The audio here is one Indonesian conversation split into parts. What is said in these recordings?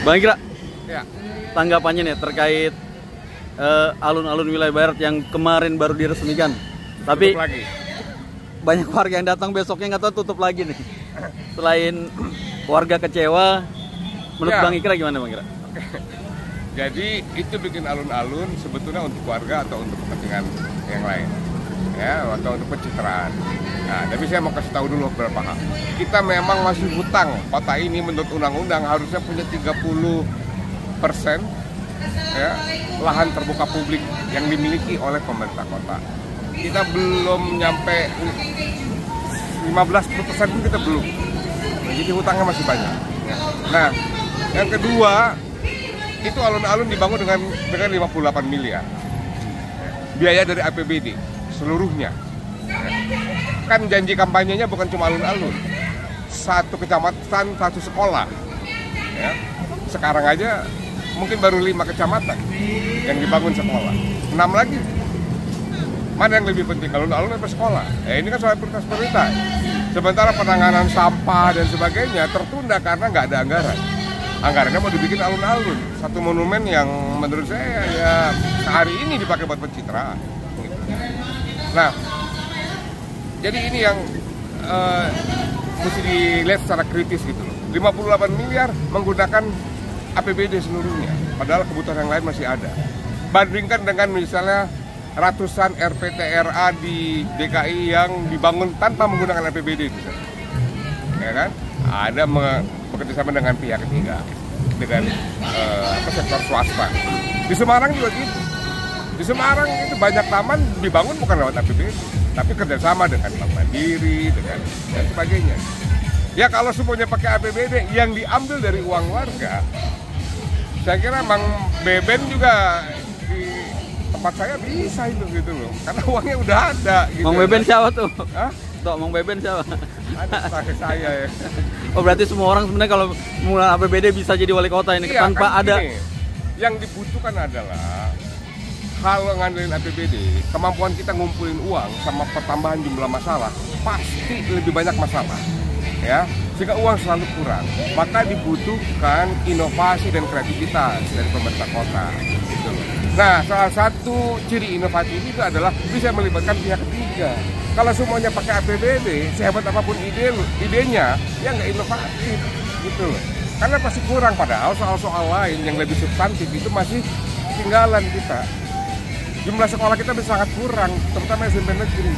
Bang Ikra, Ya. tanggapannya nih terkait alun-alun wilayah barat yang kemarin baru diresmikan. Tapi Tutup lagi. banyak warga yang datang besoknya nggak tahu tutup lagi nih. Selain warga kecewa, menurut Ya. Bang Ikra gimana Bang Ikra? Jadi itu bikin alun-alun sebetulnya untuk warga atau untuk kepentingan yang lain, ya, atau untuk pencitraan. Nah, tapi saya mau kasih tahu dulu beberapa hal. Kita memang masih hutang. Kota ini menurut undang-undang harusnya punya 30% ya, lahan terbuka publik yang dimiliki oleh pemerintah kota. Kita belum nyampe 15% pun kita belum. Nah, jadi hutangnya masih banyak. Nah, yang kedua, itu alun-alun dibangun dengan 58 miliar. Biaya dari APBD seluruhnya. Kan janji kampanyenya bukan cuma alun-alun. Satu kecamatan, satu sekolah. Ya. Sekarang aja mungkin baru 5 kecamatan yang dibangun sekolah. 6 lagi. Mana yang lebih penting, alun-alun atau sekolah? Ini kan soal prioritas pemerintah. Sementara penanganan sampah dan sebagainya tertunda karena nggak ada anggaran. Anggarannya mau dibikin alun-alun, satu monumen yang menurut saya ya sehari ini dipakai buat pencitraan. Nah, jadi ini yang mesti dilihat secara kritis gitu loh. 58 miliar menggunakan APBD seluruhnya, padahal kebutuhan yang lain masih ada. Bandingkan dengan misalnya ratusan RPTRA di DKI yang dibangun tanpa menggunakan APBD misalnya. Ya kan? Ada bekerjasama dengan pihak ketiga, dengan sektor swasta. Di Semarang juga gitu. Di Semarang itu banyak taman dibangun bukan lewat APBD, tapi kerjasama dengan Bank Mandiri, dengan dan sebagainya. Ya kalau semuanya pakai APBD yang diambil dari uang warga, saya kira Bang Beben juga di tempat saya bisa itu gitu loh, karena uangnya udah ada. Gitu. Bang Beben siapa tuh? Hah? Tuh, Bang Beben siapa? Ada pakai saya ya. Oh berarti semua orang sebenarnya kalau menggunakan APBD bisa jadi wali kota ini Iya, tanpa kan ada. gini, yang dibutuhkan adalah kalau ngandelin APBD, kemampuan kita ngumpulin uang sama pertambahan jumlah masalah pasti lebih banyak masalah, ya. Jika uang selalu kurang, maka dibutuhkan inovasi dan kreativitas dari pemerintah kota. Gitu. Nah, salah satu ciri inovatif itu adalah bisa melibatkan pihak ketiga. Kalau semuanya pakai APBD, sehebat apapun idenya, ya nggak inovatif, gitu loh. Karena pasti kurang, padahal soal-soal lain yang lebih substantif itu masih ketinggalan kita. Jumlah sekolah kita masih sangat kurang, terutama SMP negeri.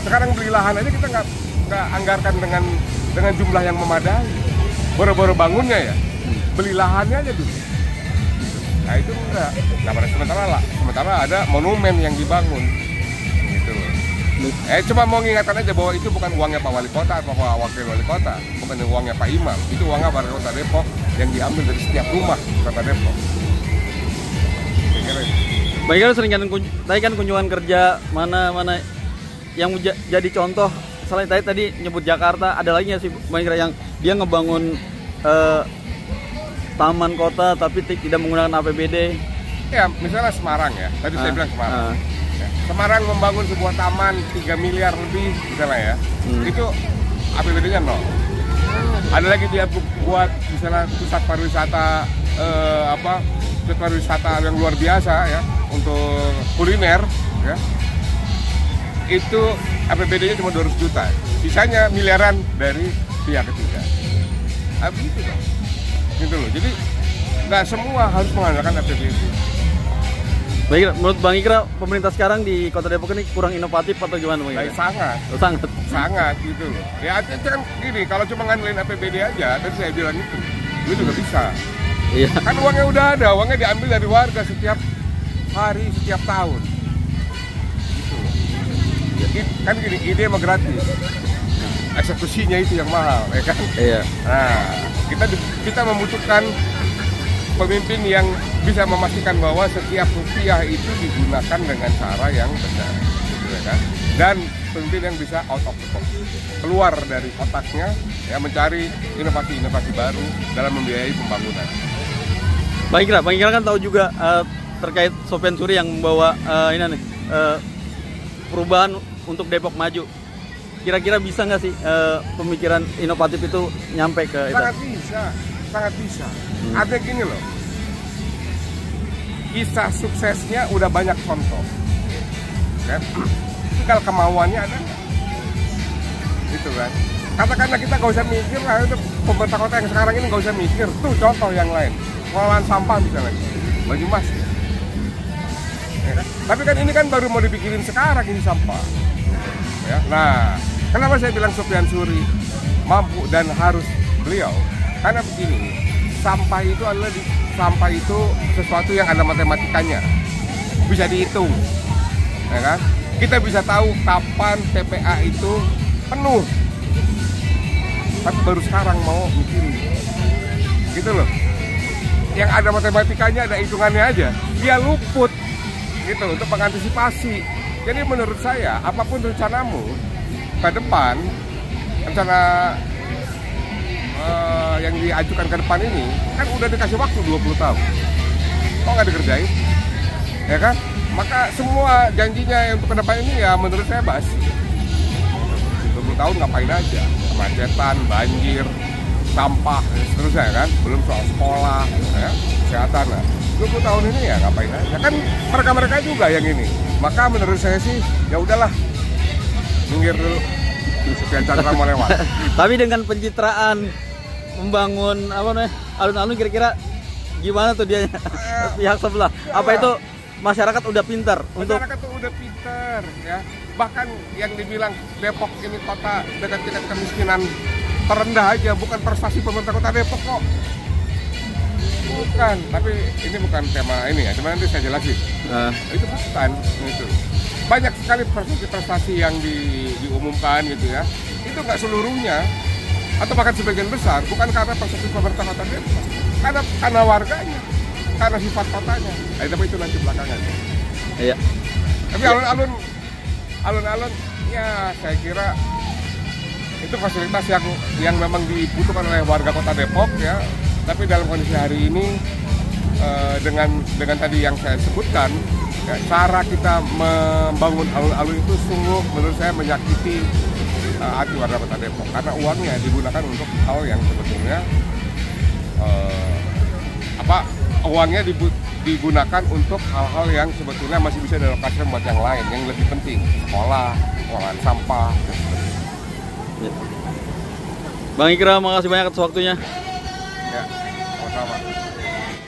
Sekarang beli lahan aja kita nggak anggarkan dengan jumlah yang memadai. Boro-boro bangunnya ya, beli lahannya aja dulu. Nah itu enggak. Nah pada sementara ada monumen yang dibangun. Gitu loh. Cuma mau ngingatkan aja bahwa itu bukan uangnya Pak Wali Kota atau Pak Wakil Wali Kota, bukan uangnya Pak Imam. Itu uangnya Wali Kota Depok yang diambil dari setiap rumah Kota Depok. Baik kan sering tadi kan kunjungan kerja mana yang jadi contoh. Selain tadi nyebut Jakarta, ada lagi nggak sih Bang Ikra yang dia ngebangun taman kota tapi tidak menggunakan APBD? Ya, misalnya Semarang ya. Tadi saya bilang Semarang. Ya. Semarang membangun sebuah taman 3 miliar lebih misalnya ya. Itu APBD-nya 0. Ada lagi dia buat misalnya pusat pariwisata pusat pariwisata yang luar biasa ya untuk kuliner ya. Itu APBD-nya cuma 200 juta. Sisanya miliaran dari pihak ketiga. Begitu dong. Gitu loh. Jadi nggak semua harus mengandalkan APBD. Baik, menurut Bang Ikra, pemerintah sekarang di Kota Depok ini kurang inovatif atau gimana Bang Ikra? Sangat gitu loh. Ya itu kan gini, kalau cuma ngandelin APBD aja, tadi saya bilang itu juga bisa. Iya. Kan uangnya udah ada, uangnya diambil dari warga setiap hari, setiap tahun. Gitu loh. Kan gini, ide mah gratis. Eksekusinya itu yang mahal, ya kan? Iya. Nah, kita membutuhkan pemimpin yang bisa memastikan bahwa setiap rupiah itu digunakan dengan cara yang benar, gitu ya kan? Dan pemimpin yang bisa out of the box, keluar dari otaknya, ya mencari inovasi-inovasi baru dalam membiayai pembangunan. Bang Ikra kan tahu juga terkait Sofyan Suri yang membawa perubahan untuk Depok maju. Kira-kira bisa nggak sih pemikiran inovatif itu nyampe ke itu? Sangat bisa. sangat bisa. Ada gini loh, kisah suksesnya udah banyak contoh, kan? Tinggal kemauannya ada nggak? Gitu kan? Katakanlah kita nggak usah mikir lah, itu pemerintah kota yang sekarang ini nggak usah mikir. Tuh contoh yang lain, pengelolaan sampah misalnya, Banyumas. Ya kan? Tapi kan ini kan baru mau dipikirin sekarang ini sampah. Ya. Nah, kenapa saya bilang Sufyan Suri mampu dan harus beliau? Karena begini, sampah itu sesuatu yang ada matematikanya, bisa dihitung, ya kan? Kita bisa tahu kapan TPA itu penuh, tapi baru sekarang mau mikirin, gitu loh. Yang ada matematikanya, ada hitungannya aja, dia luput, gitu untuk mengantisipasi. Jadi menurut saya, apapun rencanamu ke depan, rencana yang diajukan ke depan ini kan udah dikasih waktu 20 tahun. Kok nggak dikerjain? Ya kan? Maka semua janjinya yang untuk ke depan ini ya menurut saya basi. 20 tahun ngapain aja? Kemacetan, banjir, sampah, dan seterusnya kan? Belum soal sekolah, ya, kesehatan. Nah, 20 tahun ini ya ngapain aja? Kan mereka-mereka juga yang ini. Maka menurut saya sih ya udahlah, minggir dulu. Sufyan Chandra mau lewat. Tapi dengan pencitraan membangun apa namanya alun-alun, kira-kira gimana tuh dia pihak sebelah? Apa itu masyarakat udah pintar? Masyarakat tuh udah pintar ya. Bahkan yang dibilang Depok ini kota dengan tingkat kemiskinan terendah aja, bukan prestasi pemerintah kota Depok kok. Bukan, tapi ini bukan tema ini ya, cuma nanti saya jelasin. Itu bukan, itu. Banyak sekali prestasi-prestasi yang diumumkan gitu ya. Itu nggak seluruhnya, atau bahkan sebagian besar, bukan karena prestasi pemerintah kota Depok, karena warganya, karena sifat kotanya. Tapi itu nanti belakangan. Iya. Tapi alun-alun, ya saya kira itu fasilitas yang memang dibutuhkan oleh warga kota Depok ya. Tapi dalam kondisi hari ini dengan tadi yang saya sebutkan, ya, cara kita membangun alun-alun itu sungguh menurut saya menyakiti hati warga kota Depok, karena uangnya digunakan untuk hal yang sebetulnya uangnya digunakan untuk hal-hal yang sebetulnya masih bisa dialokasikan buat yang lain yang lebih penting, sekolah, pengolahan sampah. Ya. Bang Ikra, makasih banyak atas waktunya. Ya, sama-sama.